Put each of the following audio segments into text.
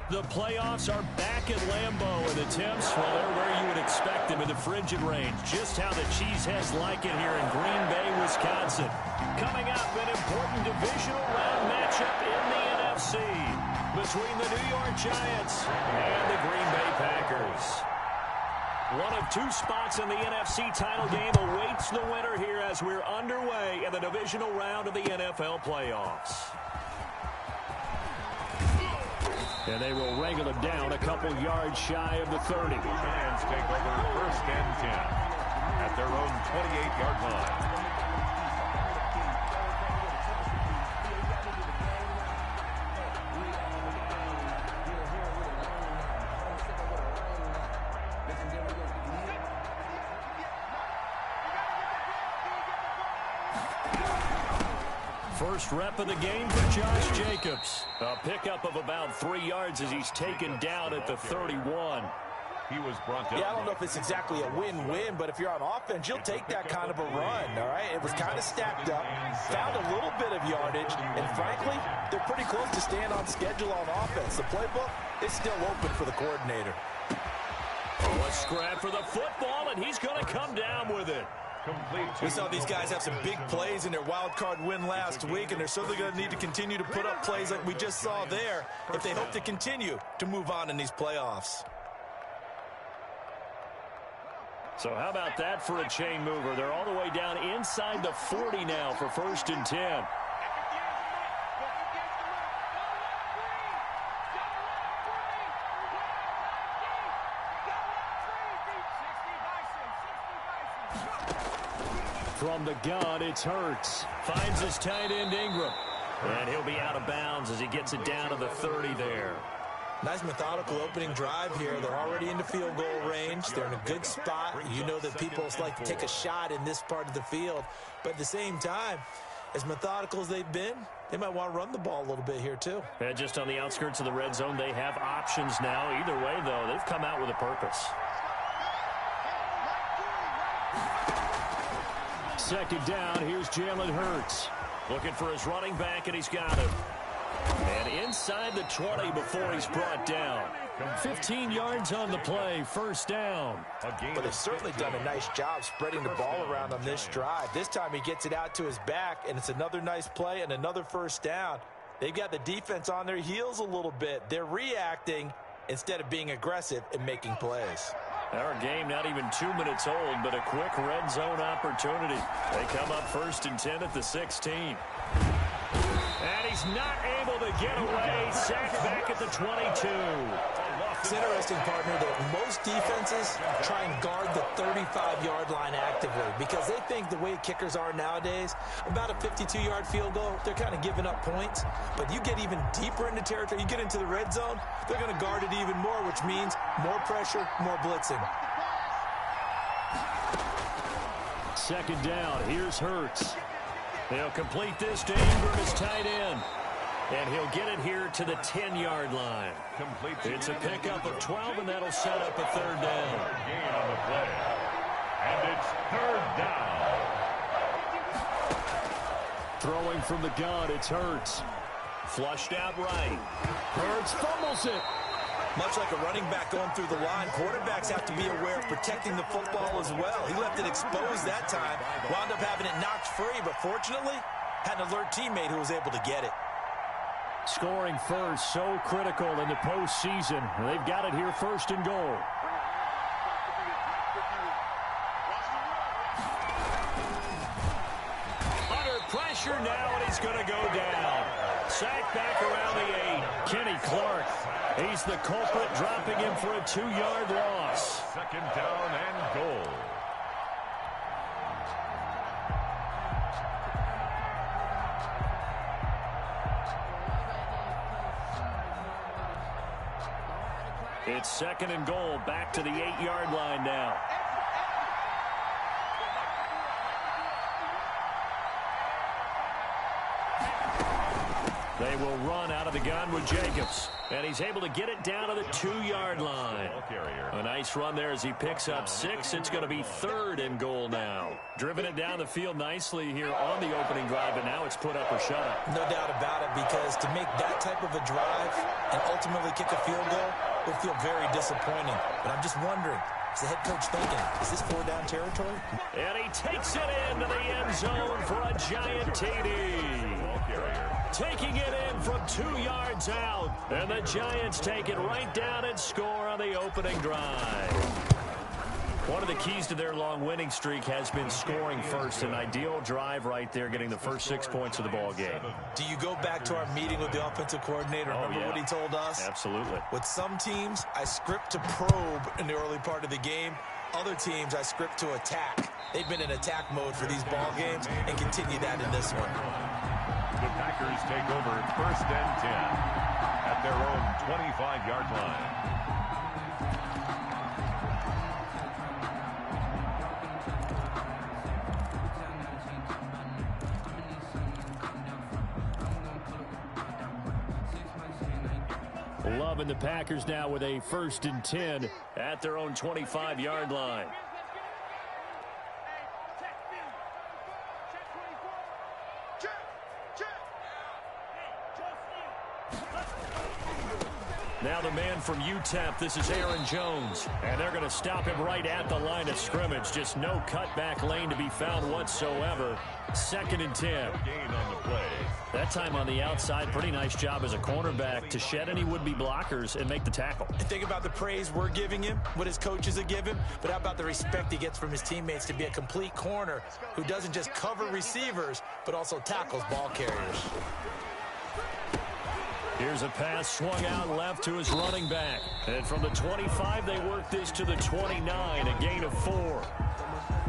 The playoffs are back at Lambeau, and the temps, well, they're where you would expect them in the frigid range. Just how the Cheeseheads like it here in Green Bay, Wisconsin. Coming up, an important divisional round matchup in the NFC between the New York Giants and the Green Bay Packers. One of two spots in the NFC title game awaits the winner here as we're underway in the divisional round of the NFL playoffs. And they will wrangle him down a couple yards shy of the 30. Giants take over 1st and 10 at their own 28-yard line. First rep of the game for Josh Jacobs. A pickup of about 3 yards as he's taken down at the 31. He was brought down. Yeah, I don't know if it's exactly a win-win, but if you're on offense, you'll take that kind of a run, all right? It was kind of stacked up, found a little bit of yardage, and frankly, they're pretty close to staying on schedule on offense. The playbook is still open for the coordinator. Oh, a scrap for the football, and he's going to come down with it. We saw these guys have some big plays in their wild card win last week, and they're certainly going to need to continue to put up plays like we just saw there if they hope to continue to move on in these playoffs. So how about that for a chain mover? They're all the way down inside the 40 now for 1st and 10. From the gun, it's Hurts. Finds his tight end, Ingram. And he'll be out of bounds as he gets it down to the 30 there. Nice methodical opening drive here. They're already into field goal range. They're in a good spot. You know that people like to take a shot in this part of the field. But at the same time, as methodical as they've been, they might want to run the ball a little bit here too. Yeah, just on the outskirts of the red zone, they have options now. Either way, though, they've come out with a purpose. Second down, here's Jalen Hurts. Looking for his running back, and he's got him. And inside the 20 before he's brought down. 15 yards on the play, 1st down. But they've certainly done a nice job spreading the ball around on this drive. This time he gets it out to his back, and it's another nice play and another 1st down. They've got the defense on their heels a little bit. They're reacting instead of being aggressive and making plays. Our game not even 2 minutes old, but a quick red zone opportunity. They come up 1st and 10 at the 16. And he's not able to get away. Sacked back at the 22. It's interesting, partner, that most defenses try and guard the 35-yard line actively because they think the way kickers are nowadays, about a 52-yard field goal, they're kind of giving up points. But you get even deeper into territory, you get into the red zone, they're going to guard it even more, which means more pressure, more blitzing. Second down, here's Hurts. They'll complete this to Ingram as tight end. And he'll get it here to the 10-yard line. It's a pickup of 12, and that'll set up a 3rd down. Gain on the play. And it's 3rd down. Throwing from the gun, it's Hurts. Flushed out right. Hurts fumbles it. Much like a running back going through the line, quarterbacks have to be aware of protecting the football as well. He left it exposed that time, wound up having it knocked free, but fortunately, had an alert teammate who was able to get it. Scoring first, so critical in the postseason. They've got it here 1st and goal. Under pressure now, and he's going to go down. Sacked back around the 8. Kenny Clark. He's the culprit, dropping him for a 2-yard loss. 2nd down and goal. It's 2nd and goal, back to the 8-yard line now. They will run out of the gun with Jacobs. And he's able to get it down to the 2-yard line. A nice run there as he picks up 6. It's going to be 3rd and goal now. Driven it down the field nicely here on the opening drive, but now it's put up or shut up. No doubt about it, because to make that type of a drive and ultimately kick a field goal would feel very disappointing. But I'm just wondering, is the head coach thinking, is this 4-down territory? And he takes it into the end zone for a giant TD. Taking it in from 2 yards out. And the Giants take it right down and score on the opening drive. One of the keys to their long winning streak has been scoring first. An ideal drive right there, getting the first 6 points of the ball game. Do you go back to our meeting with the offensive coordinator? Remember what he told us? Absolutely. With some teams, I script to probe in the early part of the game. Other teams, I script to attack. They've been in attack mode for these ball games and continue that in this one. The Packers take over 1st and 10 at their own 25-yard line. Love and the Packers now with a 1st and 10 at their own 25-yard line. Now the man from UTEP, this is Aaron Jones. And they're going to stop him right at the line of scrimmage. Just no cutback lane to be found whatsoever. 2nd and 10. No gain on the play. That time on the outside, pretty nice job as a cornerback to shed any would-be blockers and make the tackle. And think about the praise we're giving him, what his coaches have given, but how about the respect he gets from his teammates to be a complete corner who doesn't just cover receivers, but also tackles ball carriers. Here's a pass swung out left to his running back. And from the 25, they work this to the 29, a gain of 4.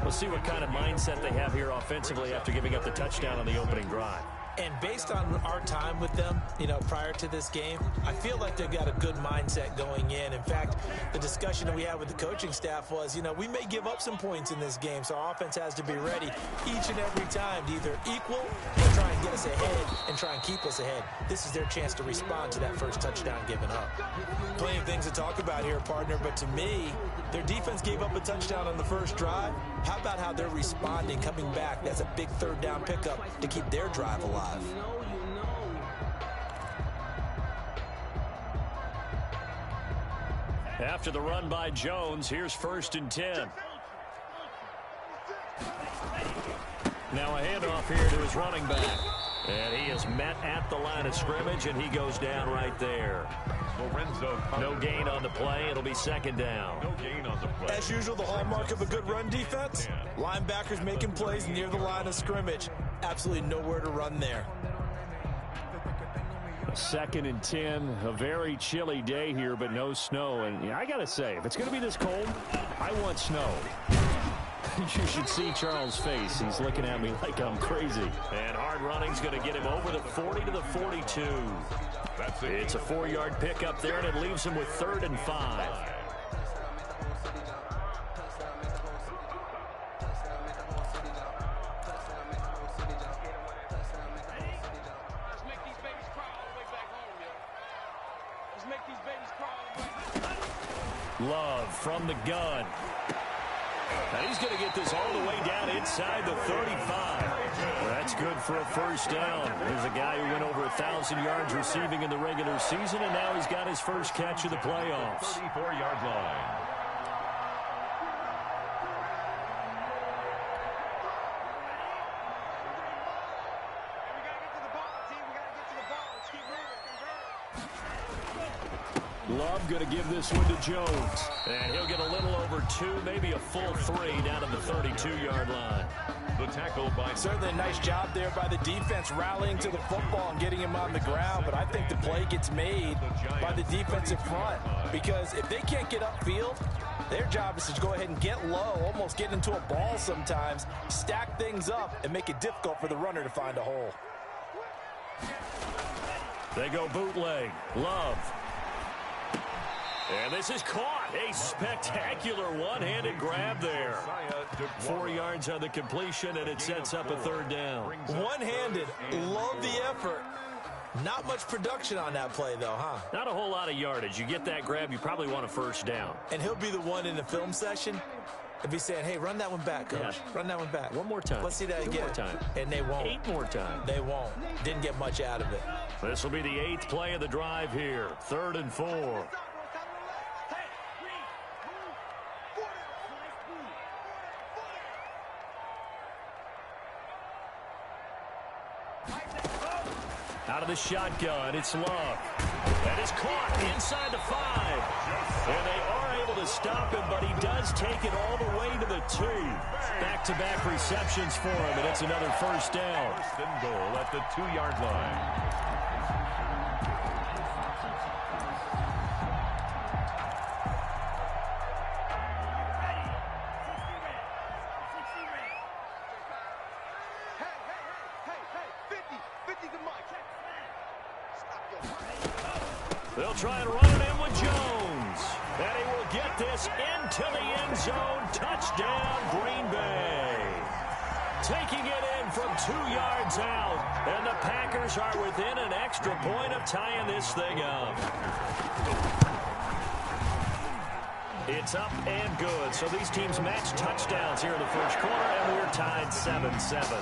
We'll see what kind of mindset they have here offensively after giving up the touchdown on the opening drive. And based on our time with them, prior to this game, I feel like they've got a good mindset going in. In fact, the discussion that we had with the coaching staff was, we may give up some points in this game, so our offense has to be ready each and every time to either equal or try and get us ahead and try and keep us ahead. This is their chance to respond to that first touchdown given up. Plenty of things to talk about here, partner, but to me, their defense gave up a touchdown on the first drive. How about how they're responding, coming back? That's a big 3rd down pickup to keep their drive alive. After the run by Jones, here's 1st and 10. Now a handoff here to his running back. And he is met at the line of scrimmage, and he goes down right there. No gain on the play. It'll be 2nd down. No gain on the play. As usual, the hallmark of a good run defense, linebackers making plays near the line of scrimmage. Absolutely nowhere to run there. 2nd and 10, a very chilly day here, but no snow. And I got to say, if it's going to be this cold, I want snow. You should see Charles' face. He's looking at me like I'm crazy. And hard running's going to get him over the 40 to the 42. That's it. It's a 4-yard pickup there, and it leaves him with 3rd and 5. Love from the gun. And he's going to get this all the way down inside the 35. Well, that's good for a 1st down. There's a guy who went over 1,000 yards receiving in the regular season, and now he's got his first catch of the playoffs. 34-yard line. Love going to give this one to Jones. And he'll get a little over 2, maybe a full 3 down to the 32-yard line. The tackle by... Certainly a nice job there by the defense rallying to the football and getting him on the ground. But I think the play gets made by the defensive front. Because if they can't get upfield, their job is to go ahead and get low, almost get into a ball sometimes, stack things up, and make it difficult for the runner to find a hole. They go bootleg. Love. And this is caught. A spectacular one-handed grab there. 4 yards on the completion, and it sets up a 3rd down. One-handed. Love the effort. Not much production on that play, though, huh? Not a whole lot of yardage. You get that grab, you probably want a first down. And he'll be the one in the film session and be saying, hey, run that one back, Coach. Yeah. Run that one back. One more time. Let's see that again. 2 more time. And they won't. 8 more times. They won't. Didn't get much out of it. This will be the 8th play of the drive here. 3rd and 4. Out of the shotgun, it's Love. That is caught inside the 5. And they are able to stop him, but he does take it all the way to the 2. Back-to-back receptions for him, and it's another first down. First and goal at the 2-yard line. They'll try and run it in with Jones. And he will get this into the end zone. Touchdown, Green Bay. Taking it in from 2 yards out. And the Packers are within an extra point of tying this thing up. It's up and good. So these teams match touchdowns here in the first quarter, and we're tied 7-7.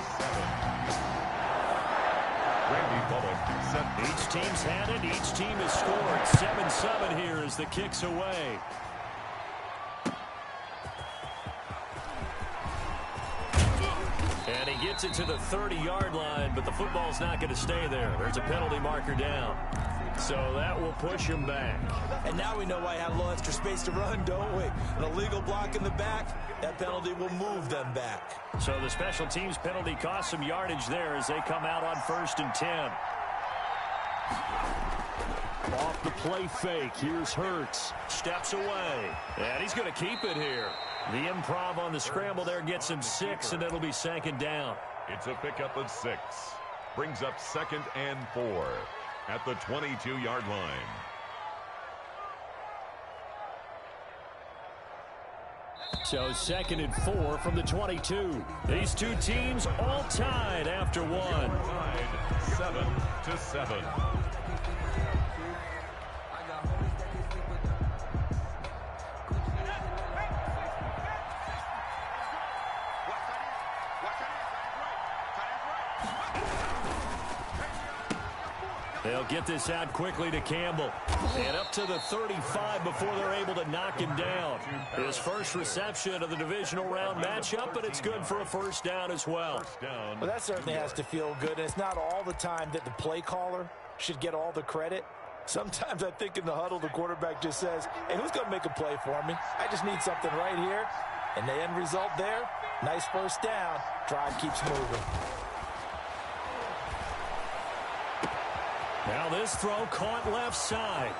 Each team's had it. Each team has scored. 7-7 here as the kick's away. And he gets it to the 30-yard line, but the football's not going to stay there. There's a penalty marker down. So that will push him back. And now we know why he had a little extra space to run, don't we? An illegal block in the back, that penalty will move them back. So the special teams penalty cost some yardage there as they come out on 1st and 10. Off the play fake, here's Hurts. Steps away, and he's going to keep it here. The improv on the scramble there gets him 6, and it'll be 2nd down. It's a pickup of 6. Brings up 2nd and 4 at the 22-yard line. So 2nd and 4 from the 22. These two teams all tied after one. Tied 7-7. They'll get this out quickly to Campbell. And up to the 35 before they're able to knock him down. His first reception of the divisional round matchup, but it's good for a first down as well. Well, that certainly has to feel good. And it's not all the time that the play caller should get all the credit. Sometimes I think in the huddle, the quarterback just says, hey, who's going to make a play for me? I just need something right here. And the end result there, nice first down. Drive keeps moving. Now this throw caught left side.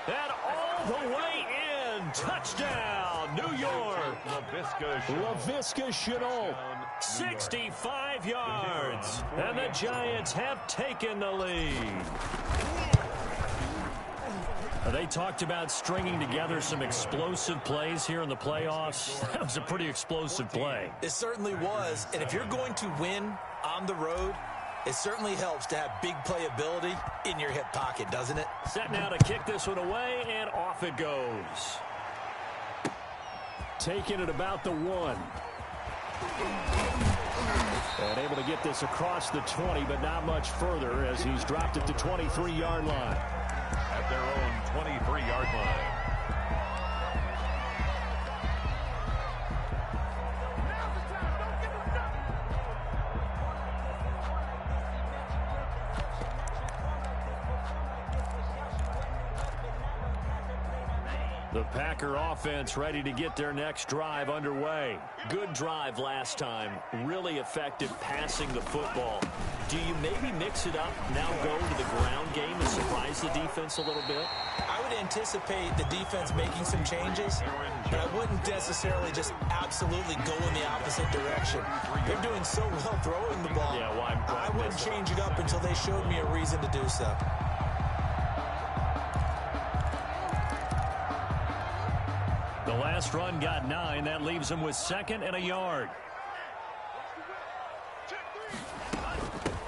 And all the way in. Touchdown, New York. Laviska Shenault. 65 yards. And the Giants have taken the lead. They talked about stringing together some explosive plays here in the playoffs. That was a pretty explosive play. It certainly was. And if you're going to win on the road, it certainly helps to have big playability in your hip pocket, doesn't it? Set now to kick this one away, and off it goes. Taking it about the 1. And able to get this across the 20, but not much further as he's dropped it to 23-yard line. At their own 23-yard line. The Packer offense ready to get their next drive underway. Good drive last time. Really effective passing the football. Do you maybe mix it up, now go to the ground game and surprise the defense a little bit? I would anticipate the defense making some changes, but I wouldn't necessarily just absolutely go in the opposite direction. They're doing so well throwing the ball. Yeah, well, I wouldn't change it up until they showed me a reason to do so. The last run got 9. That leaves him with 2nd and a yard.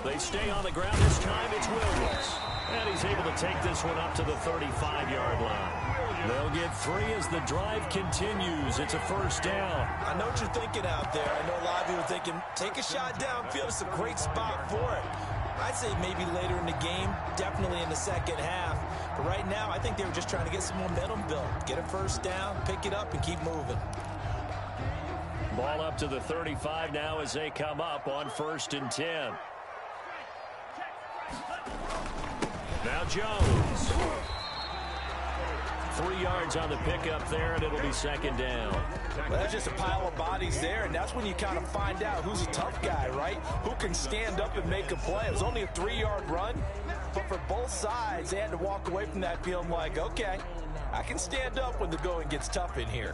They stay on the ground. This time it's Williams. And he's able to take this one up to the 35-yard line. They'll get 3 as the drive continues. It's a first down. I know what you're thinking out there. I know a lot of you are thinking, take a shot downfield. It's a great spot for it. I'd say maybe later in the game, definitely in the second half. But right now, I think they were just trying to get some momentum built. Get a first down, pick it up, and keep moving. Ball up to the 35 now as they come up on 1st and 10. Now Jones. 3 yards on the pickup there, and it'll be 2nd down. Well, that's just a pile of bodies there, and that's when you kind of find out who's a tough guy, right? Who can stand up and make a play. It was only a 3-yard run, but for both sides, they had to walk away from that feeling like, okay, I can stand up when the going gets tough in here.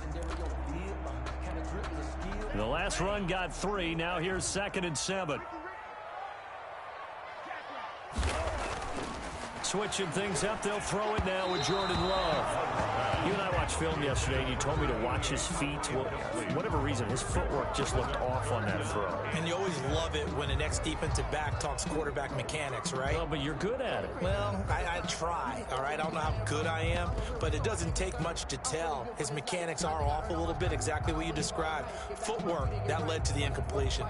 The last run got 3. Now here's 2nd and 7. Switching things up, they'll throw it now with Jordan Love. You and I watched film yesterday, and you told me to watch his feet. Well, for whatever reason, his footwork just looked off on that throw. And you always love it when an ex-defensive back talks quarterback mechanics, right? Well, but you're good at it. Well, I try, all right? I don't know how good I am, but it doesn't take much to tell. His mechanics are off a little bit, exactly what you described. Footwork, that led to the incompletion.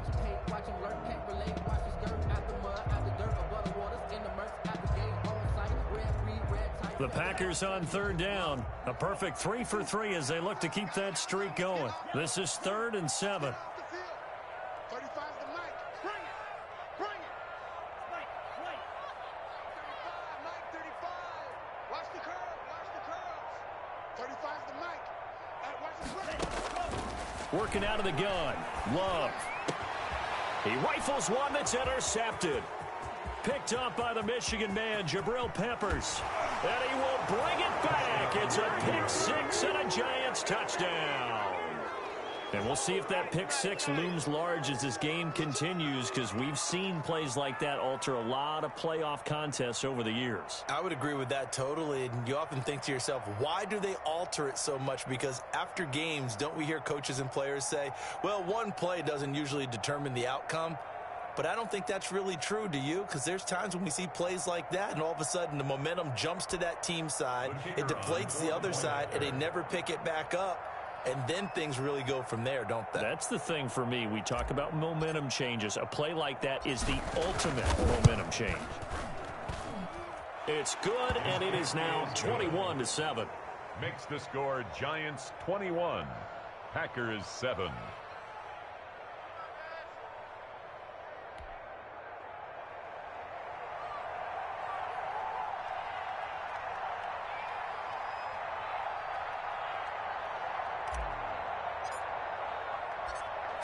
The Packers on 3rd down. A perfect 3 for 3 as they look to keep that streak going. This is 3rd and 7. Working out of the gun. Love. He rifles one that's intercepted. Picked up by the Michigan man, Jabril Peppers. And he will bring it back. It's a pick 6 and a Giants touchdown. And we'll see if that pick 6 looms large as this game continues, because we've seen plays like that alter a lot of playoff contests over the years. I would agree with that totally. And you often think to yourself, why do they alter it so much? Because after games, don't we hear coaches and players say, well, one play doesn't usually determine the outcome? But I don't think that's really true, do you? Because there's times when we see plays like that, and all of a sudden the momentum jumps to that team side, it deflates the other side, and they never pick it back up, and then things really go from there, don't they? That's the thing for me. We talk about momentum changes. A play like that is the ultimate momentum change. It's good, and it is now 21-7. Makes the score Giants 21, Packers 7.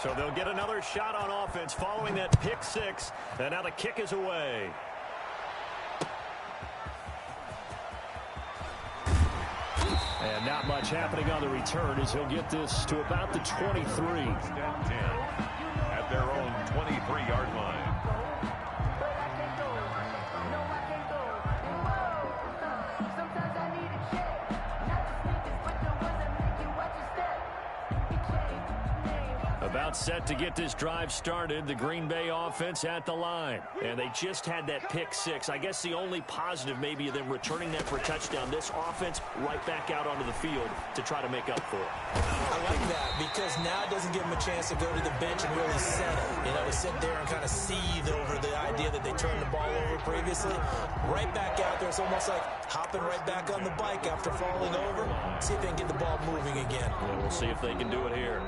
So they'll get another shot on offense following that pick 6. And now the kick is away. And not much happening on the return as he'll get this to about the 23. At their own 23-yard line. About set to get this drive started. The Green Bay offense at the line. And they just had that pick 6. I guess the only positive maybe of them returning that for a touchdown. This offense right back out onto the field to try to make up for it. I like that because now it doesn't give them a chance to go to the bench and really settle. You know, to sit there and kind of seethe over the idea that they turned the ball over previously. Right back out there. It's almost like hopping right back on the bike after falling over. See if they can get the ball moving again. Well, we'll see if they can do it here.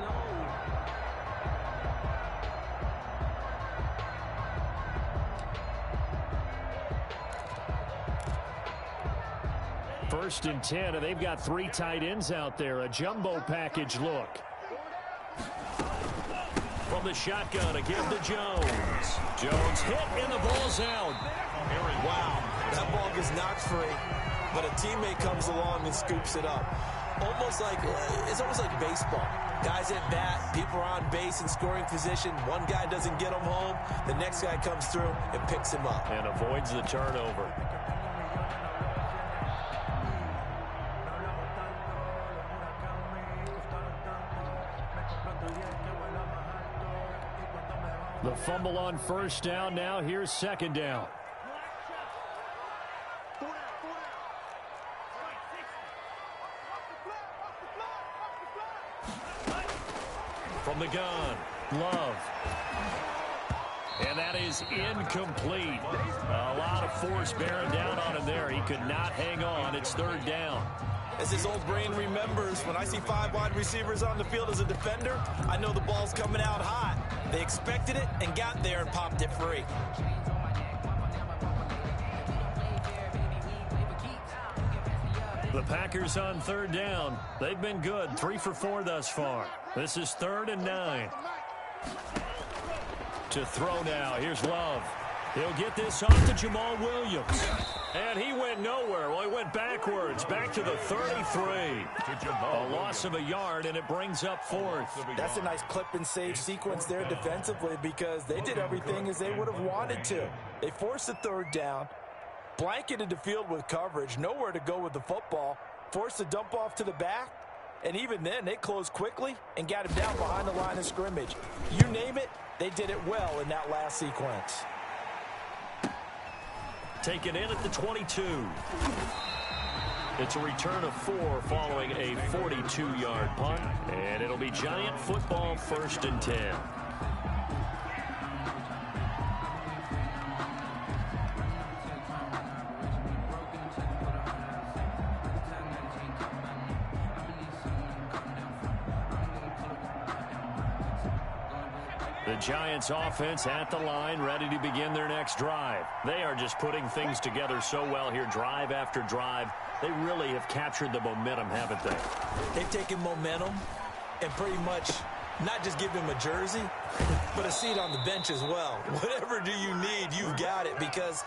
First and 10, and they've got 3 tight ends out there. A jumbo package look. From the shotgun, a give to Jones. Jones hit, and the ball's out. Wow, that ball gets knocked free, but a teammate comes along and scoops it up. It's almost like baseball. Guys at bat, people are on base in scoring position. One guy doesn't get him home. The next guy comes through and picks him up. And avoids the turnover. The fumble on first down. Now here's second down. From the gun, Love. And that is incomplete. A lot of force bearing down on him there. He could not hang on. It's third down. As his old brain remembers, when I see 5 wide receivers on the field as a defender, I know the ball's coming out hot. They expected it and got there and popped it free. The Packers on third down. They've been good. 3 for 4 thus far. This is 3rd and 9. To throw now. Here's Love. He'll get this off to Jamal Williams. And he went nowhere. Well, he went backwards. Back to the 33. A loss of a yard, and it brings up 4th. That's a nice clip and save sequence there defensively because they did everything as they would have wanted to. They forced the 3rd down, blanketed the field with coverage, nowhere to go with the football, forced the dump off to the back, and even then they closed quickly and got him down behind the line of scrimmage. You name it, they did it well in that last sequence. Taken in at the 22. It's a return of 4 following a 42-yard punt, and it'll be Giant football 1st and 10. The Giants offense at the line, ready to begin their next drive. They are just putting things together so well here, drive after drive. They really have captured the momentum, haven't they? They've taken momentum and pretty much not just give him a jersey, but a seat on the bench as well. Whatever do you need, you've got it, because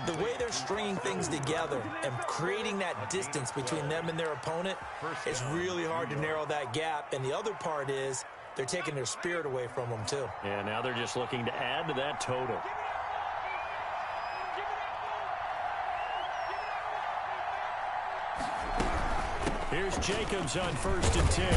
the way they're stringing things together and creating that distance between them and their opponent, it's really hard to narrow that gap. And the other part is they're taking their spirit away from them, too. And now they're just looking to add to that total. Here's Jacobs on 1st and 10.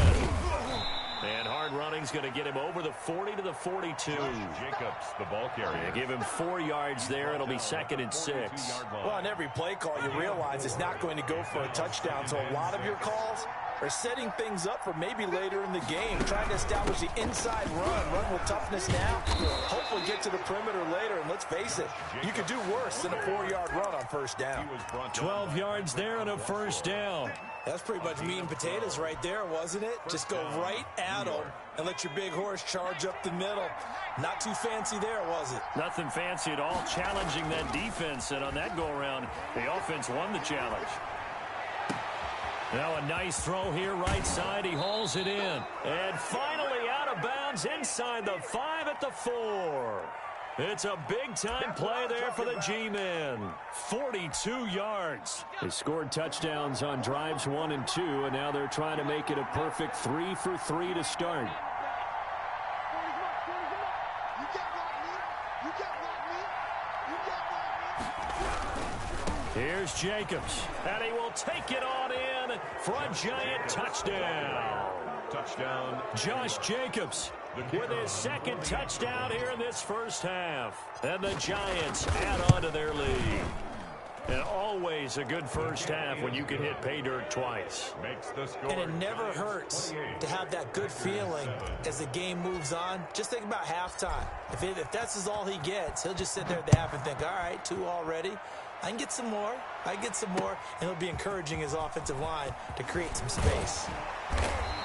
And hard running's going to get him over the 40 to the 42. Jacobs, the ball carrier. Give him 4 yards there. It'll be 2nd and 6. Well, on every play call, you realize it's not going to go for a touchdown. So a lot of your calls are setting things up for maybe later in the game, trying to establish the inside run with toughness now, hopefully get to the perimeter later. And let's face it, you could do worse than a 4-yard run on 1st down. 12 yards there and a 1st down. That's pretty much meat and potatoes right there, wasn't it? Just go right at them and let your big horse charge up the middle. Not too fancy there, was it? Nothing fancy at all, challenging that defense. And on that go-around, the offense won the challenge. Now a nice throw here, right side. He hauls it in. And finally out of bounds inside the 5 at the 4. It's a big-time play there for the G-men. 42 yards. They scored touchdowns on drives 1 and 2, and now they're trying to make it a perfect 3 for 3 to start. Here's Jacobs, and he will take it on in for a Giant touchdown. Touchdown. Josh Jacobs with his 2nd touchdown here in this first half. And the Giants add on to their lead. And always a good first half when you can hit pay dirt twice. And it never hurts to have that good feeling as the game moves on. Just think about halftime. If that's all he gets, he'll just sit there at the half and think, all right, 2 already. I can get some more. And he'll be encouraging his offensive line to create some space.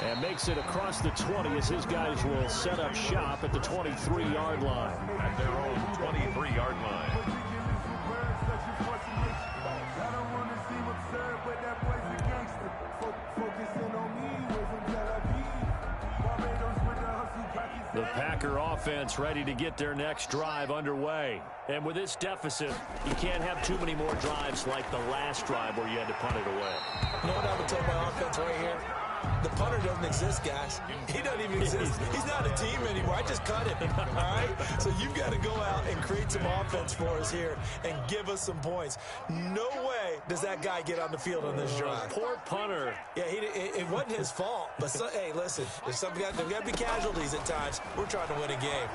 And makes it across the 20 as his guys will set up shop at the 23-yard line. At their own 23-yard line. The Packer offense ready to get their next drive underway. And with this deficit, you can't have too many more drives like the last drive where you had to punt it away. You know what I would tell my offense right here? The punter doesn't exist, guys. He doesn't even exist. He's not a team anymore. I just cut him, all right? So you've got to go out and create some offense for us here and give us some points. No way does that guy get on the field on this drive. Poor punter. Yeah, it wasn't his fault. But, hey, listen, there's got to be casualties at times. We're trying to win a game.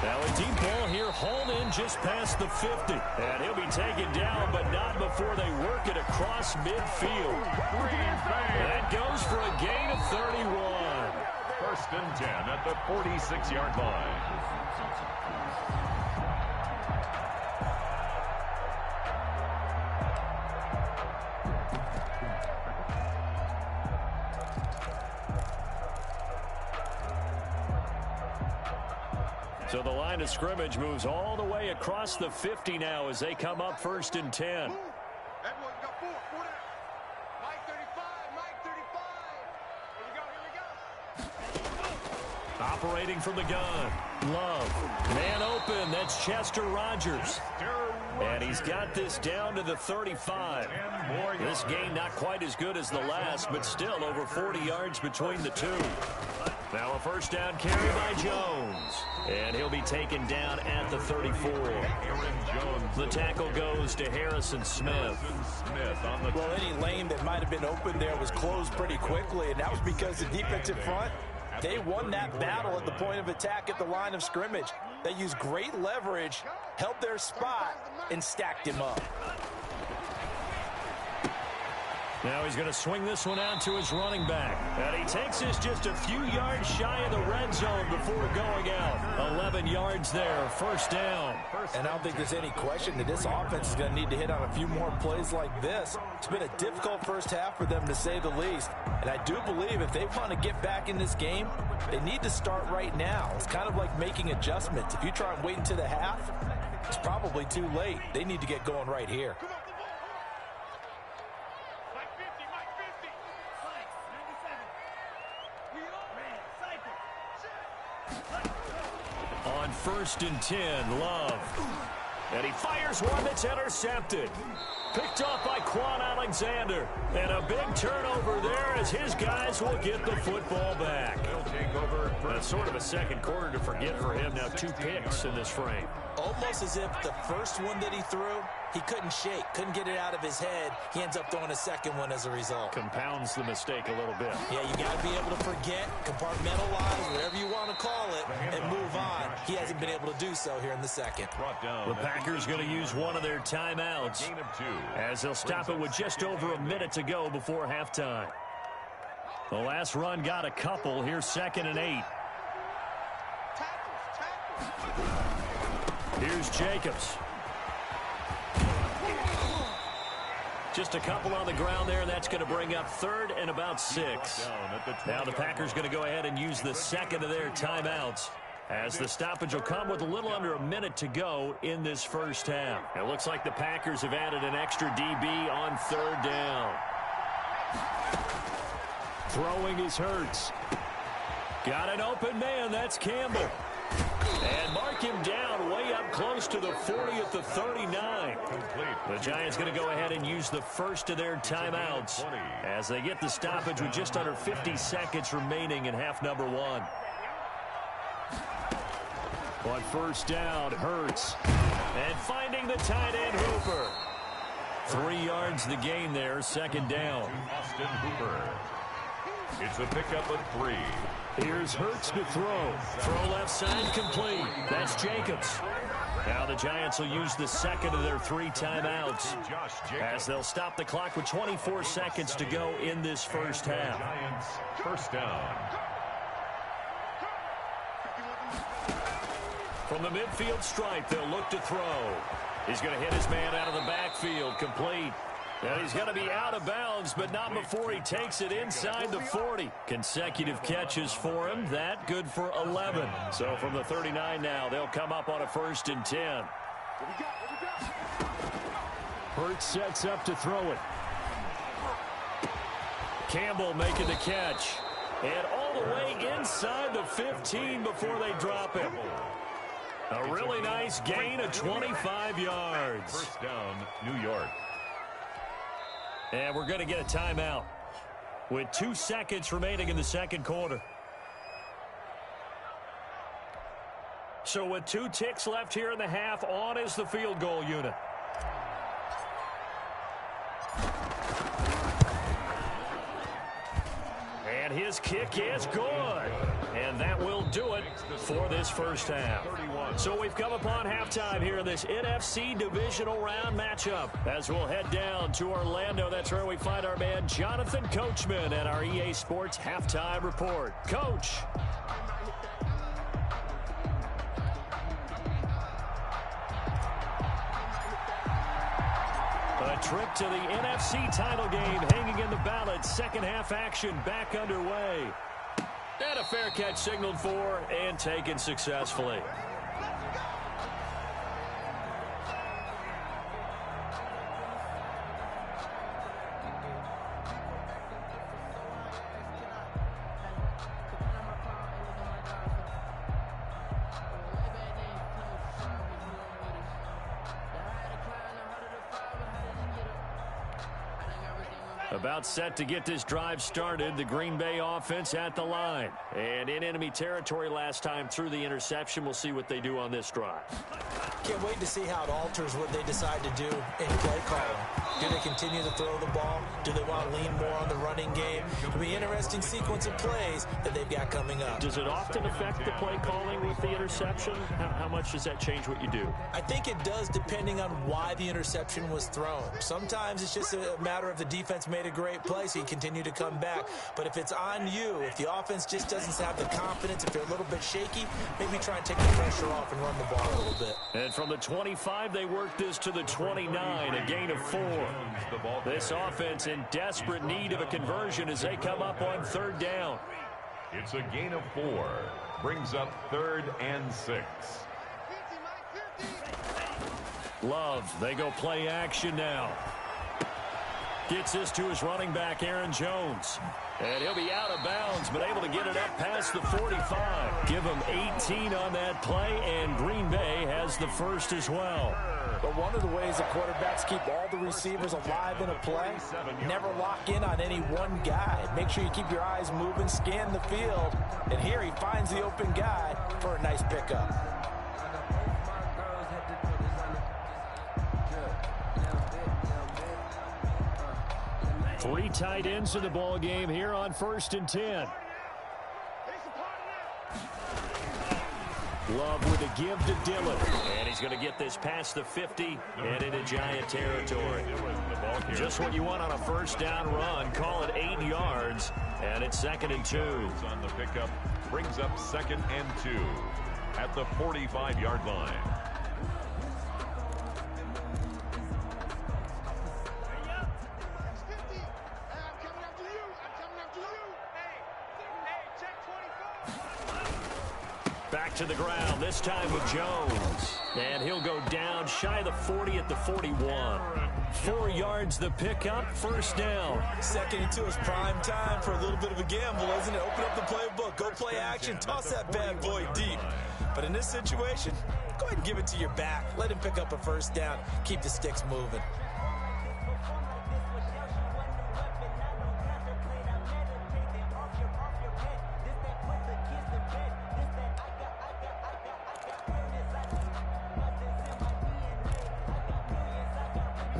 Now a deep ball here, hauled in just past the 50. And he'll be taken down, but not before they work it across midfield. That goes for a gain of 31. First and 10 at the 46-yard line. So the line of scrimmage moves all the way across the 50 now as they come up first and 10. Operating from the gun. Love. Man open. That's Chester Rogers. And he's got this down to the 35. This gain not quite as good as the last, but still over 40 yards between the two. Now a first down carry by Jones. And he'll be taken down at the 34. The tackle goes to Harrison Smith. Well, any lane that might have been open there was closed pretty quickly, and that was because the defensive front, they won that battle at the point of attack at the line of scrimmage. They used great leverage, held their spot, and stacked him up. Now he's going to swing this one out to his running back. And he takes this just a few yards shy of the red zone before going out. 11 yards there, first down. And I don't think there's any question that this offense is going to need to hit on a few more plays like this. It's been a difficult first half for them, to say the least. And I do believe if they want to get back in this game, they need to start right now. It's kind of like making adjustments. If you try and wait until the half, it's probably too late. They need to get going right here. On first and 10, Love. And he fires one that's intercepted. Picked off by Quan Alexander. And a big turnover there as his guys will get the football back. They'll take over. That's sort of a second quarter to forget for him. Now 2 picks in this frame. Almost as if the first one that he threw, he couldn't shake, couldn't get it out of his head. He ends up throwing a second one as a result. Compounds the mistake a little bit. Yeah, you got to be able to forget, compartmentalize, whatever you want to call it, and move on. He hasn't been able to do so here in the second. The Packers going to use one of their timeouts as they'll stop it with just over a minute to go before halftime. The last run got a couple. Here's 2nd and 8. Here's Jacobs. Just a couple on the ground there, and that's going to bring up 3rd and about 6. Now the Packers going to go ahead and use the second of their timeouts as the stoppage will come with a little under a minute to go in this first half. It looks like the Packers have added an extra DB on 3rd down. Throwing is Hurts. Got an open man. That's Campbell. And mark him down way up close to the 40 at the 39. The Giants going to go ahead and use the first of their timeouts as they get the stoppage with just under 50 seconds remaining in half number 1. On first down, Hurts. And finding the tight end, Hooper. 3 yards the gain there, 2nd down. Austin Hooper. It's a pickup of 3. Here's Hurts to throw. Throw left side complete. That's Jacobs. Now the Giants will use the second of their 3 timeouts as they'll stop the clock with 24 seconds to go in this first half. Giants first down. From the midfield stripe, they'll look to throw. He's going to hit his man out of the backfield, complete. Now he's going to be out of bounds, but not before he takes it inside the 40. Consecutive catches for him. That good for 11. So from the 39 now, they'll come up on a 1st and 10. Hurts sets up to throw it. Campbell making the catch. And all the way inside the 15 before they drop him. A really nice gain of 25 yards. First down, New York. And we're going to get a timeout with 2 seconds remaining in the second quarter. So with 2 ticks left here in the half, on is the field goal unit. And his kick is good. And that will do it for this first half. So we've come upon halftime here in this NFC divisional round matchup. As we'll head down to Orlando, that's where we find our man Jonathan Coachman at our EA Sports Halftime Report. Coach. A trip to the NFC title game hanging in the balance. Second half action back underway. And a fair catch signaled for and taken successfully. About set to get this drive started. The Green Bay offense at the line. And in enemy territory last time through the interception. We'll see what they do on this drive. Can't wait to see how it alters what they decide to do in play calling. Do they continue to throw the ball? Do they want to lean more on the running game? It'll be an interesting sequence of plays that they've got coming up. Does it often affect the play calling with the interception? How much does that change what you do? I think it does, depending on why the interception was thrown. Sometimes it's just a matter of the defense made a great play, so you continue to come back. But if it's on you, if the offense just doesn't have the confidence, if they're a little bit shaky, maybe try and take the pressure off and run the ball a little bit. And from the 25, they work this to the 29, a gain of 4. This offense in desperate need of a conversion as they come up on third down. It's a gain of 4. Brings up 3rd and 6. Love, they go play action now. Gets this to his running back, Aaron Jones. And he'll be out of bounds, but able to get it up past the 45. Give him 18 on that play, and Green Bay has the first as well. But one of the ways the quarterbacks keep all the receivers alive in a play, never lock in on any one guy. Make sure you keep your eyes moving, scan the field, and here he finds the open guy for a nice pickup. Three tight ends in the ball game here on 1st and 10. Love with a give to Dillon. And he's going to get this past the 50 and into Giant territory. Just what you want on a first down run. Call it 8 yards. And it's 2nd and 2. On the pickup, brings up 2nd and 2 at the 45-yard line. Back to the ground, this time with Jones. And he'll go down shy of the 40 at the 41. 4 yards the pickup, first down. 2nd and 2 is prime time for a little bit of a gamble, isn't it? Open up the playbook, go play action, toss that bad boy deep. But in this situation, go ahead and give it to your back. Let him pick up a first down, keep the sticks moving.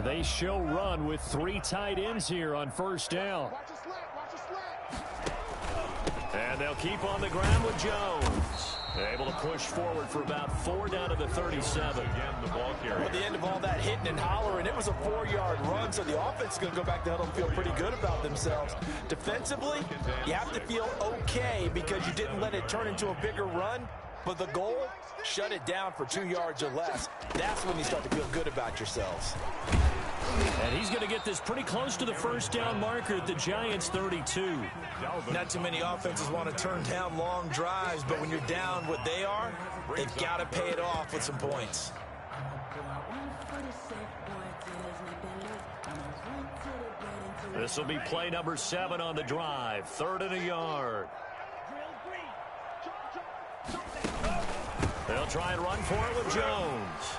They show run with 3 tight ends here on first down. And they'll keep on the ground with Jones. Able to push forward for about 4 down to the 37. Again, the ball carrier. At the end of all that hitting and hollering, it was a 4-yard run, so the offense is going to go back to huddle and feel pretty good about themselves. Defensively, you have to feel okay because you didn't let it turn into a bigger run. But the goal, shut it down for 2 yards or less. That's when you start to feel good about yourselves. And he's going to get this pretty close to the first down marker at the Giants' 32. Not too many offenses want to turn down long drives, but when you're down what they are, they've got to pay it off with some points. This will be play number 7 on the drive. 3rd and a yard. They'll try and run for it with Jones.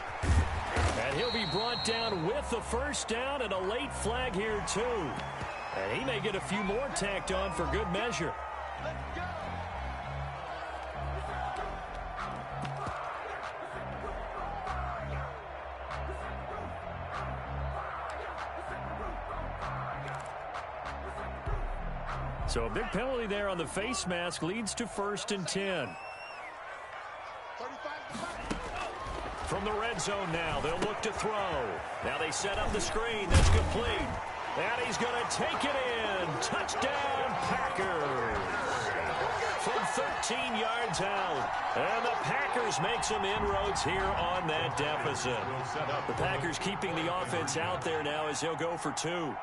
And he'll be brought down with the first down and a late flag here, too. And he may get a few more tacked on for good measure. So a big penalty there on the face mask leads to 1st and 10. From the red zone now, they'll look to throw. Now they set up the screen. That's complete. And he's going to take it in. Touchdown, Packers. From 13 yards out. And the Packers make some inroads here on that deficit. The Packers keeping the offense out there now as he'll go for 2.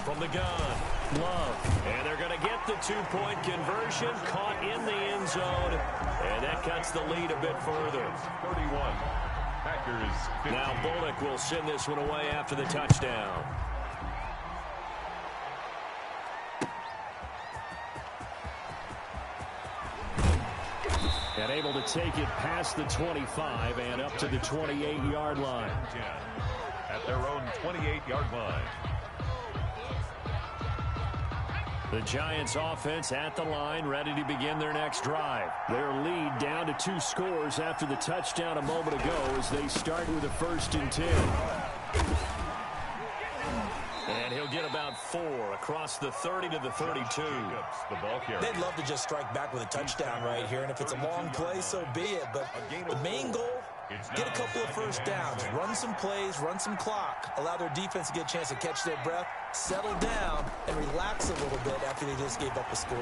From the gun, Love. And they're going to get the 2-point conversion, caught in the end zone. And that cuts the lead a bit further. 31. Packers 15. Now Bullock will send this one away after the touchdown. And able to take it past the 25 and up to the 28-yard line. At their own 28-yard line. The Giants offense at the line, ready to begin their next drive. Their lead down to 2 scores after the touchdown a moment ago as they start with a 1st and 10. And he'll get about 4 across the 30 to the 32. The ball carrier. They'd love to just strike back with a touchdown right here, and if it's a long play, so be it. But the main goal, get a couple of first downs, run some plays, run some clock, allow their defense to get a chance to catch their breath, settle down, and relax a little bit after they just gave up a score.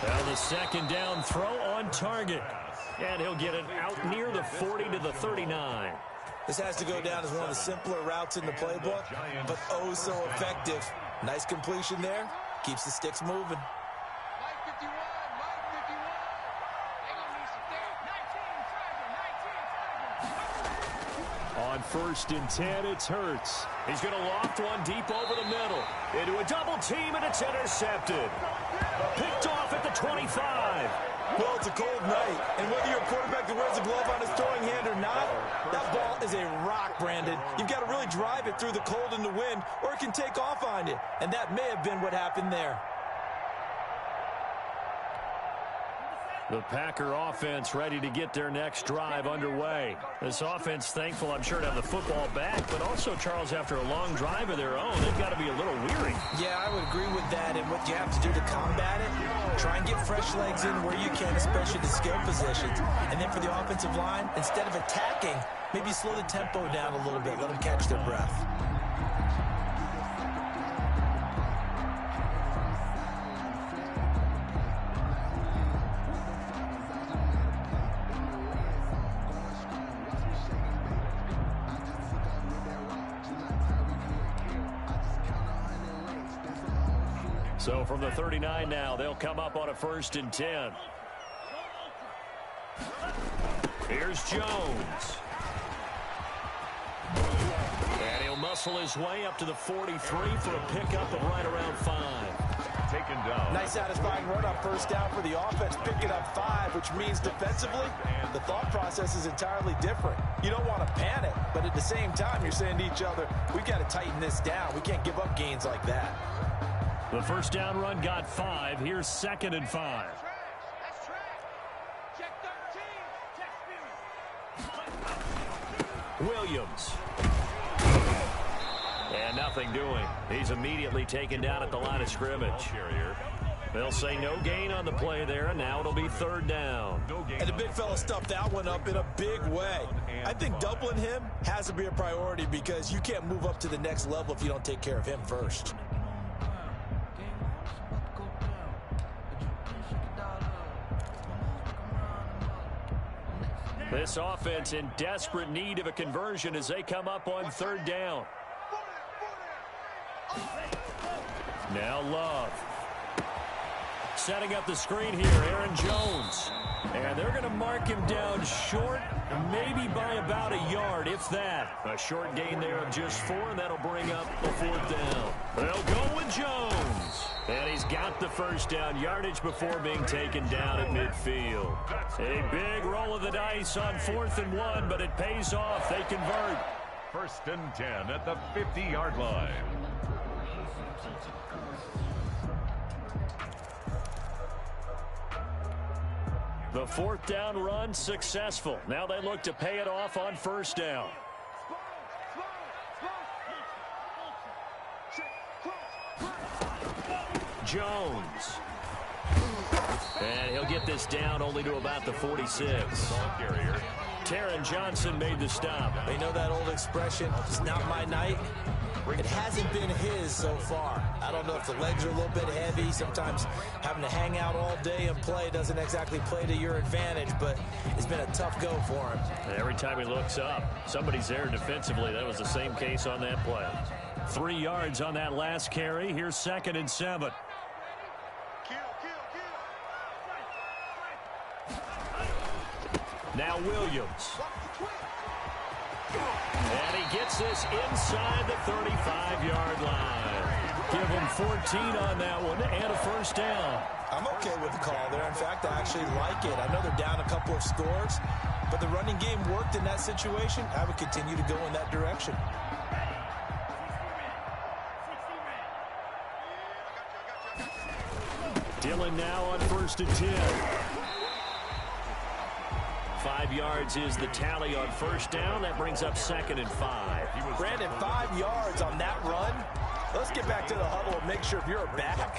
Well, the 2nd down throw on target. And he'll get it out near the 40 to the 39. This has to go down as one of the simpler routes in the playbook, but oh so effective. Nice completion there. Keeps the sticks moving. On 1st and 10, it's Hurts. He's going to loft one deep over the middle. Into a double team, and it's intercepted. Picked off at the 25. Well, it's a cold night, and whether you're a quarterback that wears a glove on his throwing hand or not, that ball is a rock, Brandon. You've got to really drive it through the cold and the wind, or it can take off on you, and that may have been what happened there. The Packer offense ready to get their next drive underway. This offense thankful, I'm sure, to have the football back, but also, Charles, after a long drive of their own, they've got to be a little weary. Yeah, I would agree with that, and what you have to do to combat it, try and get fresh legs in where you can, especially the skill positions. And then for the offensive line, instead of attacking, maybe slow the tempo down a little bit, let them catch their breath. So from the 39 now, they'll come up on a 1st and 10. Here's Jones. And he'll muscle his way up to the 43 for a pickup of right around 5. Taken down. Nice satisfying run on 1st down for the offense, picking up 5, which means defensively, the thought process is entirely different. You don't want to panic, but at the same time, you're saying to each other, we've got to tighten this down. We can't give up gains like that. The 1st down run got 5. Here's 2nd and 5. Williams. And nothing doing. He's immediately taken down at the line of scrimmage. They'll say no gain on the play there, and now it'll be 3rd down. And the big fella stuffed that one up in a big way. I think doubling him has to be a priority because you can't move up to the next level if you don't take care of him first. This offense in desperate need of a conversion as they come up on 3rd down. Now Love. Setting up the screen here, Aaron Jones. And they're going to mark him down short, maybe by about a yard, if that. A short gain there of just 4, and that'll bring up the 4th down. They'll go with Jones. And he's got the 1st down yardage before being taken down at midfield. A big roll of the dice on 4th and 1, but it pays off. They convert. 1st and 10 at the 50-yard line. The fourth down run successful. Now they look to pay it off on first down. Jones. And he'll get this down only to about the 46. Taron Johnson made the stop. They know that old expression, it's not my night. It hasn't been his so far. I don't know if the legs are a little bit heavy. Sometimes having to hang out all day and play doesn't exactly play to your advantage, but it's been a tough go for him. And every time he looks up, somebody's there defensively. That was the same case on that play. 3 yards on that last carry. Here's 2nd and 7. Now Williams. And he gets this inside the 35-yard line. Give him 14 on that one and a first down. I'm okay with the call there. In fact, I actually like it. I know they're down a couple of scores, but the running game worked in that situation. I would continue to go in that direction. Dillon now on 1st and 10. 5 yards is the tally on first down. That brings up 2nd and 5. Brandon, 5 yards on that run. Let's get back to the huddle and make sure if you're a back,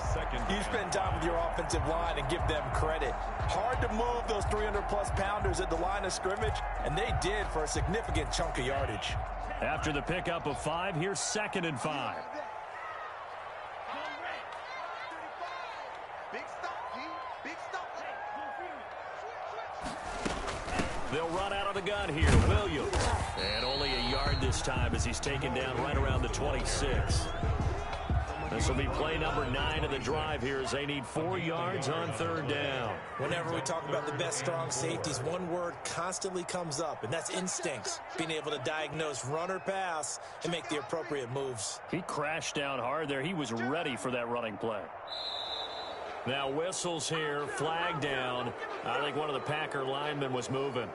you spend time with your offensive line and give them credit. Hard to move those 300-plus pounders at the line of scrimmage, and they did for a significant chunk of yardage. After the pickup of 5, here's 2nd and 5. They'll run out of the gun here. Williams. And only a yard this time as he's taken down right around the 26. This will be play number 9 of the drive here as they need 4 yards on 3rd down. Whenever we talk about the best strong safeties, one word constantly comes up, and that's instincts. Being able to diagnose run or pass and make the appropriate moves. He crashed down hard there. He was ready for that running play. Now whistles here, flag down. I think one of the Packer linemen was moving.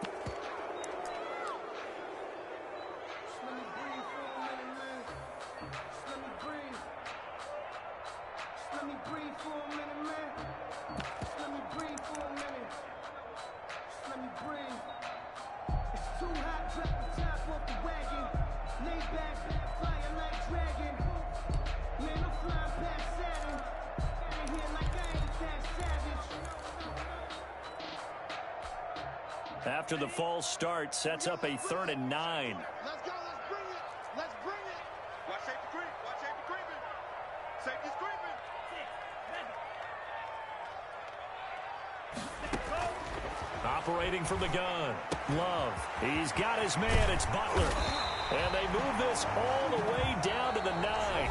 After the false start, sets up a 3rd and 9. Let's go. Let's bring it. Let's bring it. Watch safety creep. Watch safety creeping. Safety's creeping. Operating from the gun. Love. He's got his man. It's Butler. And they move this all the way down to the 9.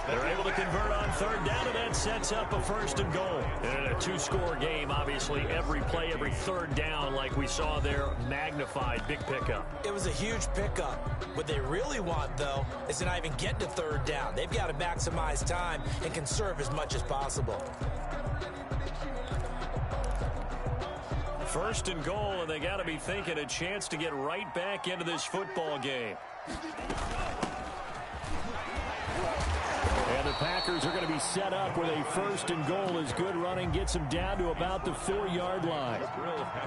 They're able to convert on 3rd down, and that sets up a 1st and goal. And in a 2-score game, obviously, every play, every 3rd down, like we saw there, magnified, big pickup. It was a huge pickup. What they really want, though, is to not even get to 3rd down. They've got to maximize time and conserve as much as possible. 1st and goal, and they got to be thinking a chance to get right back into this football game. And the Packers are going to be set up with a 1st and goal as good running gets them down to about the 4-yard line.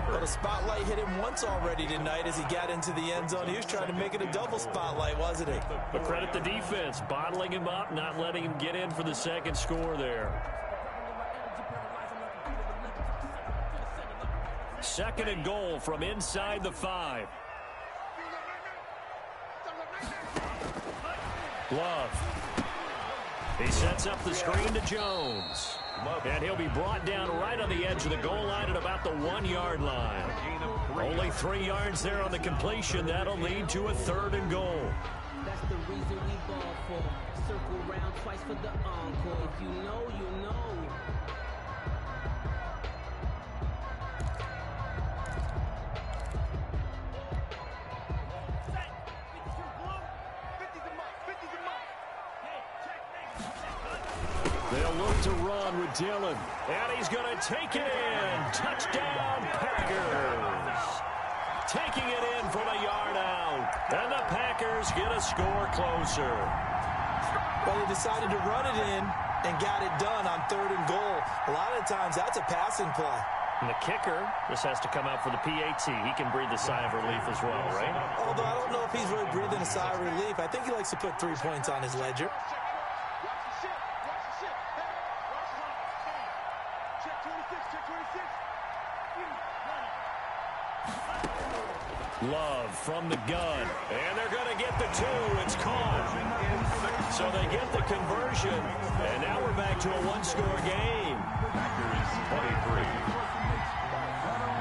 Well, the spotlight hit him once already tonight as he got into the end zone. He was trying to make it a double spotlight, wasn't he? But credit the defense, bottling him up, not letting him get in for the 2nd score there. 2nd and goal from inside the 5. Love. He sets up the screen to Jones. And he'll be brought down right on the edge of the goal line at about the 1-yard line. Only 3 yards there on the completion. That'll lead to a 3rd and goal. That's the reason we ball for. Circle round twice for the encore. If you know, you know. They'll look to run with Dillon. And he's going to take it in. Touchdown, Packers. Taking it in from a yard out. And the Packers get a score closer. Well, they decided to run it in and got it done on 3rd and goal. A lot of times, that's a passing play. And the kicker just has to come out for the PAT. He can breathe a sigh of relief as well, right? Although I don't know if he's really breathing a sigh of relief. I think he likes to put 3 points on his ledger. Love from the gun. And they're going to get the 2. It's caught. So they get the conversion. And now we're back to a one-score game. Packers 23.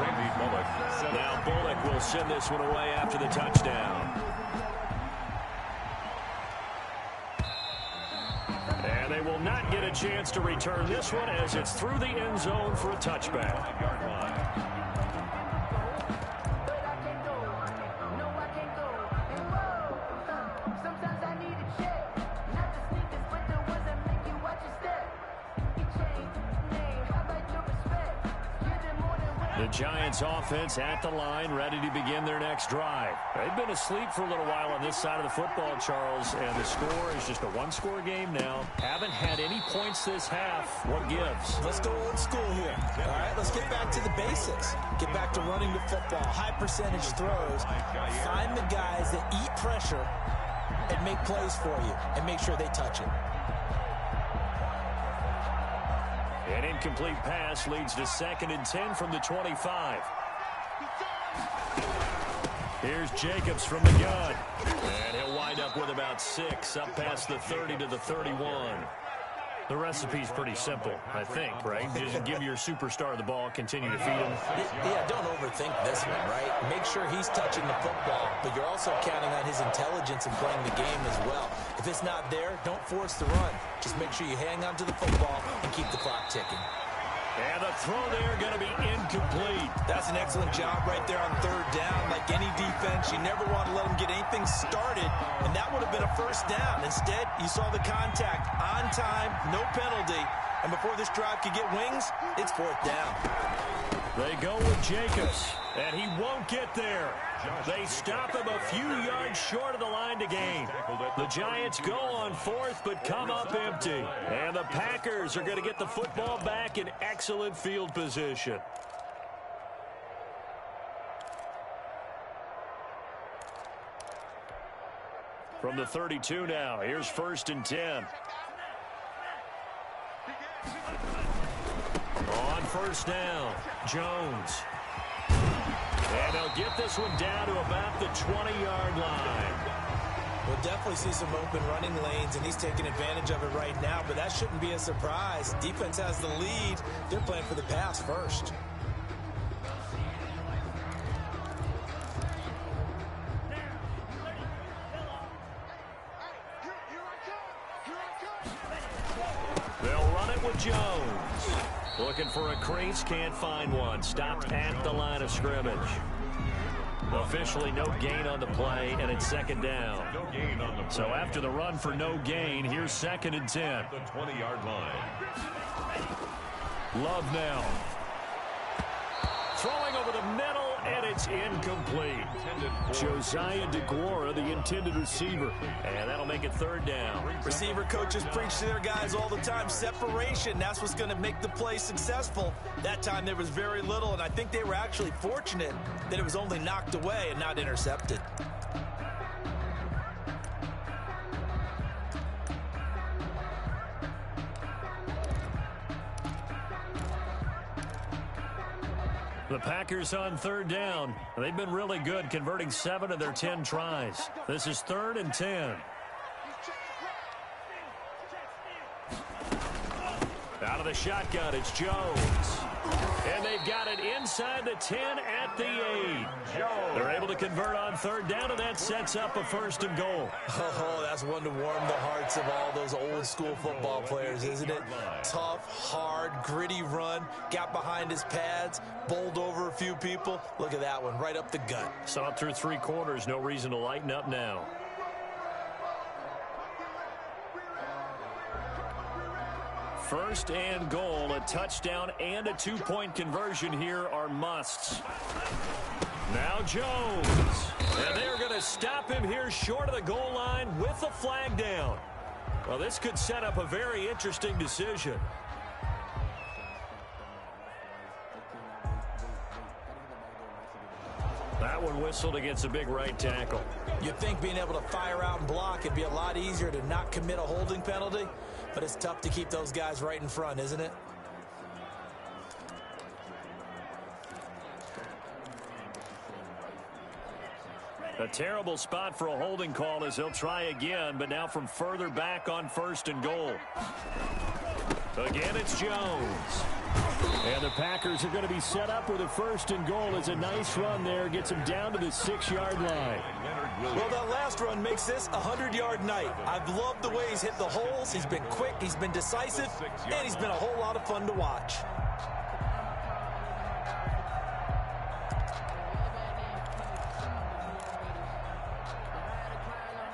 Randy Bullock. Now Bullock will send this one away after the touchdown. And they will not get a chance to return this one as it's through the end zone for a touchback. The Giants offense at the line, ready to begin their next drive. They've been asleep for a little while on this side of the football, Charles, and the score is just a one-score game now. Haven't had any points this half. What gives? Let's go old school here. All right, let's get back to the basics. Get back to running the football, high percentage throws. Find the guys that eat pressure and make plays for you and make sure they touch it. An incomplete pass leads to 2nd and 10 from the 25. Here's Jacobs from the gun. And he'll wind up with about 6, up past the 30 to the 31. The recipe's pretty simple, I think, right? Just give your superstar the ball, continue to feed him. Yeah, don't overthink this one, right? Make sure he's touching the football, but you're also counting on his intelligence in playing the game as well. If it's not there, don't force the run. Just make sure you hang on to the football and keep the clock ticking. And the throw there going to be incomplete. That's an excellent job right there on 3rd down. Like any defense, you never want to let them get anything started, and that would have been a 1st down. Instead, you saw the contact on time, no penalty, and before this drive could get wings, it's 4th down. They go with Jacobs, and he won't get there. They stop him a few yards short of the line to gain. The Giants go on 4th, but come up empty. And the Packers are going to get the football back in excellent field position. From the 32 now, here's 1st and 10. On 1st down, Jones. And they'll get this one down to about the 20-yard line. We'll definitely see some open running lanes, and he's taking advantage of it right now, but that shouldn't be a surprise. Defense has the lead. They're playing for the pass first. They'll run it with Jones. Looking for a crease, can't find one. Stopped at the line of scrimmage. Officially no gain on the play, and it's 2nd down. No gain on the play. So after the run for no gain, here's 2nd and 10. The 20-yard line. Love now. Throwing over the middle, and it's incomplete. Josiah DeGuara, the intended receiver. And that'll make it 3rd down. Receiver coaches preach to their guys all the time. Separation, that's what's going to make the play successful. That time there was very little, and I think they were actually fortunate that it was only knocked away and not intercepted. The Packers on 3rd down. They've been really good, converting 7 of their 10 tries. This is 3rd and 10. Out of the shotgun, it's Jones. And they've got it inside the 10 at the 8. They're able to convert on 3rd down, and that sets up a 1st and goal. Oh, that's one to warm the hearts of all those old school football players, isn't it? Tough, hard, gritty run. Got behind his pads, bowled over a few people. Look at that one, right up the gut. Saw it through 3 quarters. No reason to lighten up now. 1st and goal, a touchdown and a 2-point conversion here are musts. Now Jones. And they're going to stop him here short of the goal line with a flag down. Well, this could set up a very interesting decision. that one whistled against a big right tackle. You'd think being able to fire out and block it'd be a lot easier to not commit a holding penalty, but it's tough to keep those guys right in front, isn't it? A terrible spot for a holding call as he'll try again, but now from further back on 1st and goal. Again, it's Jones. And the Packers are going to be set up with a 1st and goal as a nice run there gets him down to the 6-yard line. Well, that last run makes this a 100-yard night. I've loved the way he's hit the holes. He's been quick, he's been decisive, and he's been a whole lot of fun to watch.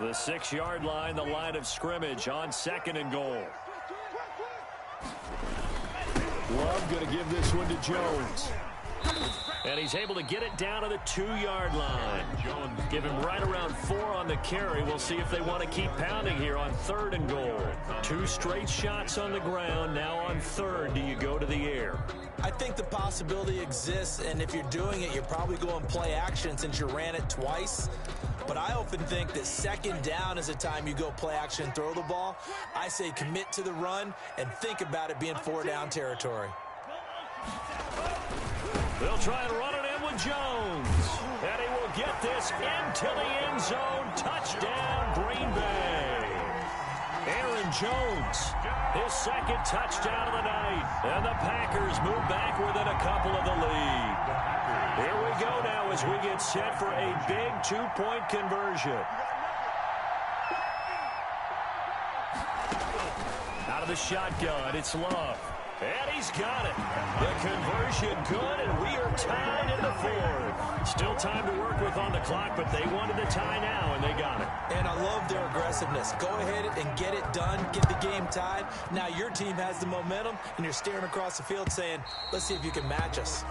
The 6-yard line, the line of scrimmage on 2nd and goal. Love going to give this one to Jones. And he's able to get it down to the 2-yard line. Jones give him right around 4 on the carry. We'll see if they want to keep pounding here on 3rd and goal. 2 straight shots on the ground. Now on 3rd, do you go to the air? I think the possibility exists, and if you're doing it, you're probably going play action since you ran it twice. But I often think that 2nd down is a time you go play action and throw the ball. I say commit to the run and think about it being 4-down territory. They'll try and run it in with Jones. And he will get this into the end zone. Touchdown, Green Bay. Aaron Jones, his 2nd touchdown of the night. And the Packers move back within a couple of the lead. Here we go now as we get set for a big 2-point conversion. Out of the shotgun, it's Love. And he's got it. The conversion good, and we are tied in the 4th. Still time to work with on the clock, but they wanted the tie now, and they got it. And I love their aggressiveness. Go ahead and get it done, get the game tied. Now your team has the momentum, and you're staring across the field saying, let's see if you can match us.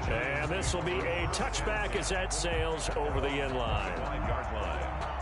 And this will be a touchback as that sails over the end line. 5-yard line.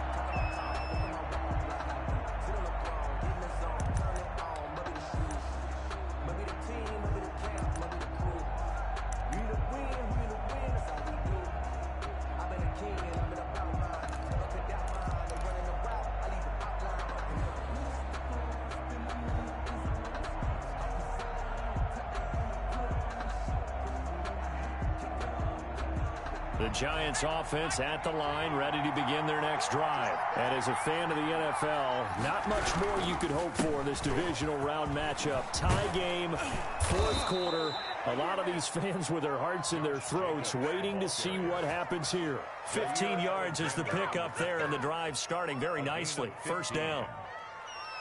The Giants offense at the line, ready to begin their next drive. And as a fan of the NFL, not much more you could hope for in this divisional round matchup. Tie game, 4th quarter. A lot of these fans with their hearts in their throats waiting to see what happens here. 15 yards is the pickup there, and the drive starting very nicely. 1st down.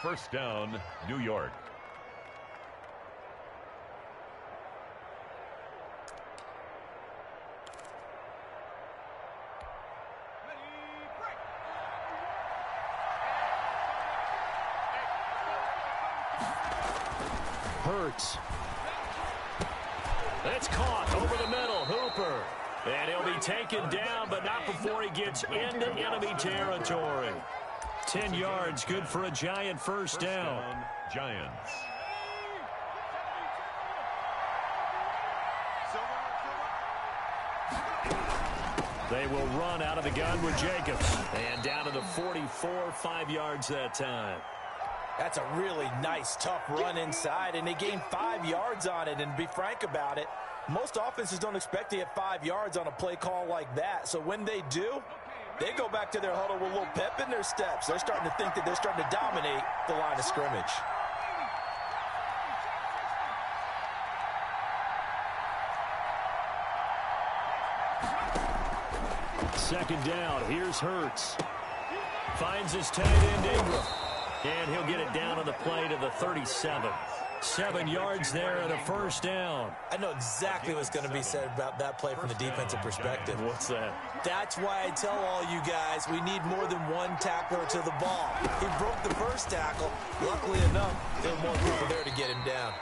1st down, New York. Hurts. It's caught over the middle. Hooper. And he'll be taken down, but not before he gets into enemy territory. 10 yards, good for a Giant 1st down. Giants. They will run out of the gun with Jacobs. And down to the 44, 5 yards that time. That's a really nice, tough run inside, and they gained 5 yards on it. And to be frank about it, most offenses don't expect to get 5 yards on a play call like that. So when they do, they go back to their huddle with a little pep in their steps. They're starting to think that they're starting to dominate the line of scrimmage. Second down. Here's Hurts. Finds his tight end Ingram. And he'll get it down on the play to the 37. 7 yards there and a 1st down. I know exactly what's going to be said about that play from the defensive perspective. What's that? That's why I tell all you guys we need more than one tackler to the ball. He broke the first tackle. Luckily enough, there were more people there to get him down.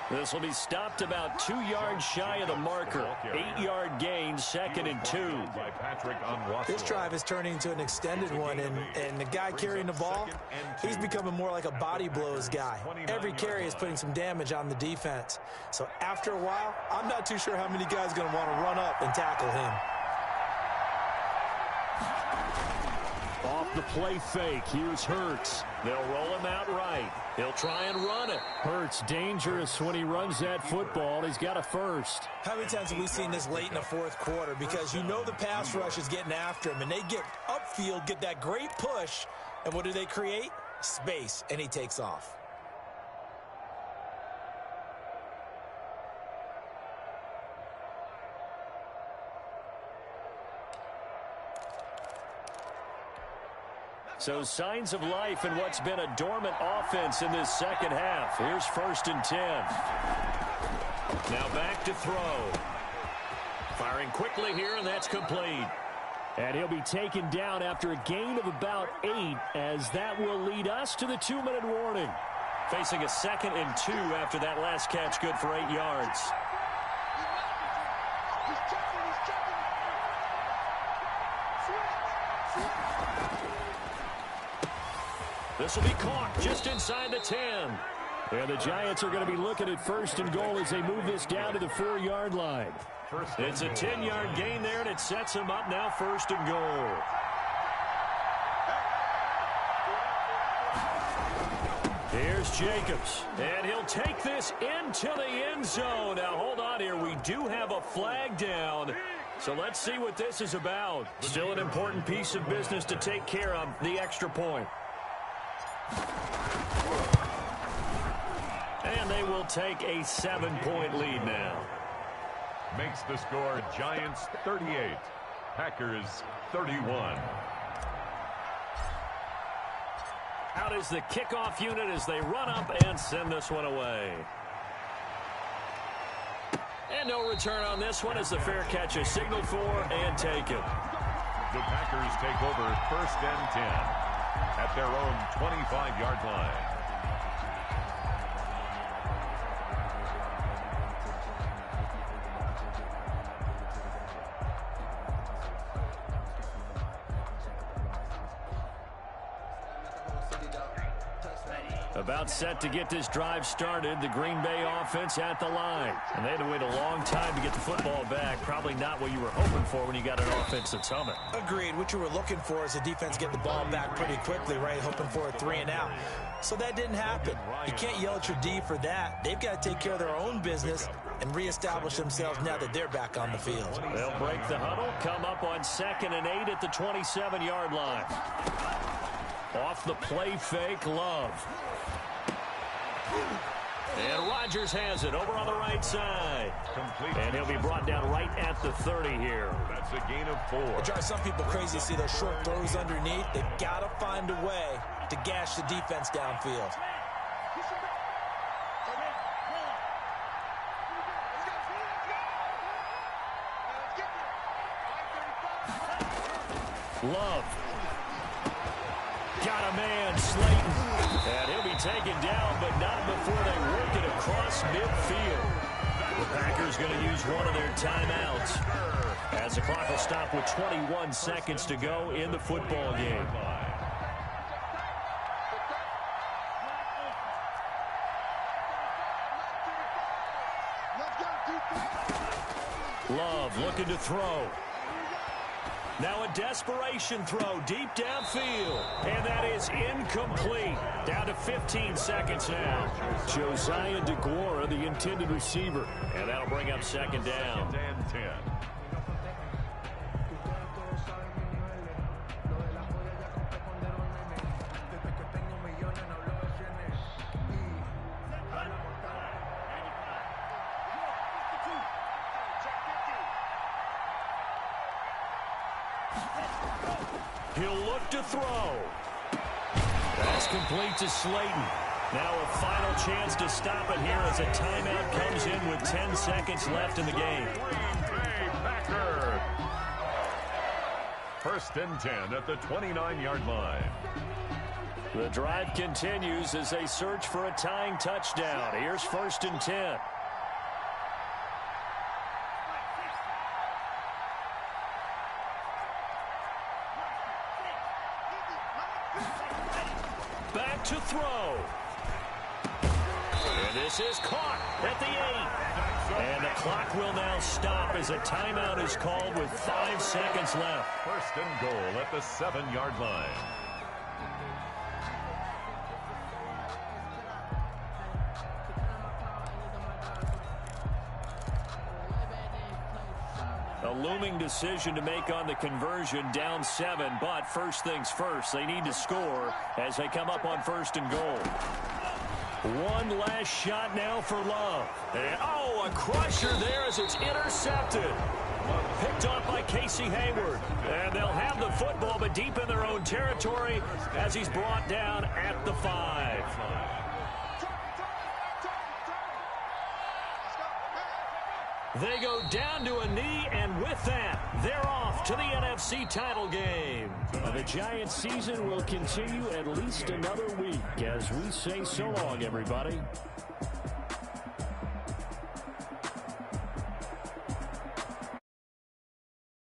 This will be stopped about 2 yards shy of the marker. 8-yard gain, 2nd and 2. This drive is turning into an extended one, and the guy carrying the ball, he's becoming more like a body blows guy. Every carry is putting some damage on the defense. So after a while, I'm not too sure how many guys are going to want to run up and tackle him. the play fake. Here's Hurts. They'll roll him out right. He'll try and run it. Hurts dangerous when he runs that football. He's got a first. How many times have we seen this late in the fourth quarter? Because you know the pass rush is getting after him, and they get upfield, get that great push, and what do they create? Space, and he takes off. So signs of life in what's been a dormant offense in this second half. Here's 1st and 10. Now back to throw. Firing quickly here, and that's complete. And he'll be taken down after a gain of about 8, as that will lead us to the 2-minute warning. Facing a 2nd and 2 after that last catch, good for 8 yards. This will be caught just inside the 10. And the Giants are going to be looking at 1st and goal as they move this down to the 4-yard line. It's a 10-yard gain there, and it sets them up now 1st and goal. Here's Jacobs, and he'll take this into the end zone. Now, hold on here. We do have a flag down, so let's see what this is about. Still an important piece of business to take care of, the extra point. And they will take a 7-point lead now. Makes the score Giants 38, Packers 31. Out is the kickoff unit as they run up and send this one away. And no return on this one as the fair catch is signaled for and taken. The Packers take over 1st and 10 at their own 25-yard line. About set to get this drive started. The Green Bay offense at the line. And they had to wait a long time to get the football back. Probably not what you were hoping for when you got an offense that's humming. Agreed. What you were looking for is the defense get the ball back pretty quickly, right? Hoping for a 3 and out. So that didn't happen. You can't yell at your D for that. They've got to take care of their own business and reestablish themselves now that they're back on the field. They'll break the huddle, come up on 2nd and 8 at the 27-yard line. Off the play fake, Love. And Rodgers has it over on the right side. Complete. And he'll be brought down right at the 30 here. That's a gain of 4. It drives some people crazy to see those short throws underneath. They've got to find a way to gash the defense downfield. Love. Got a man, Slayton. And he'll be taken down, but not before they work it across midfield. The Packers going to use one of their timeouts as the clock will stop with 21 seconds to go in the football game. Love looking to throw. Now a desperation throw deep downfield. And that is incomplete. Down to 15 seconds now. Josiah DeGuara, the intended receiver. And that'll bring up 2nd down. 2nd and 10. He'll look to throw. That's complete to Slayton. Now a final chance to stop it here as a timeout comes in with 10 seconds left in the game. Green Bay Packers. 1st and 10 at the 29-yard line. The drive continues as they search for a tying touchdown. Here's 1st and 10. Back to throw. And this is caught at the 8. And the clock will now stop as a timeout is called with 5 seconds left. 1st and goal at the 7-yard line. A looming decision to make on the conversion, down 7. But first things first, they need to score as they come up on 1st and goal. One last shot now for Love. And, oh, a crusher there as it's intercepted. Picked off by Casey Hayward. And they'll have the football, but deep in their own territory as he's brought down at the 5. They go down to a knee, and with that, they're off to the NFC title game. The Giants' season will continue at least another week as we say so long, everybody.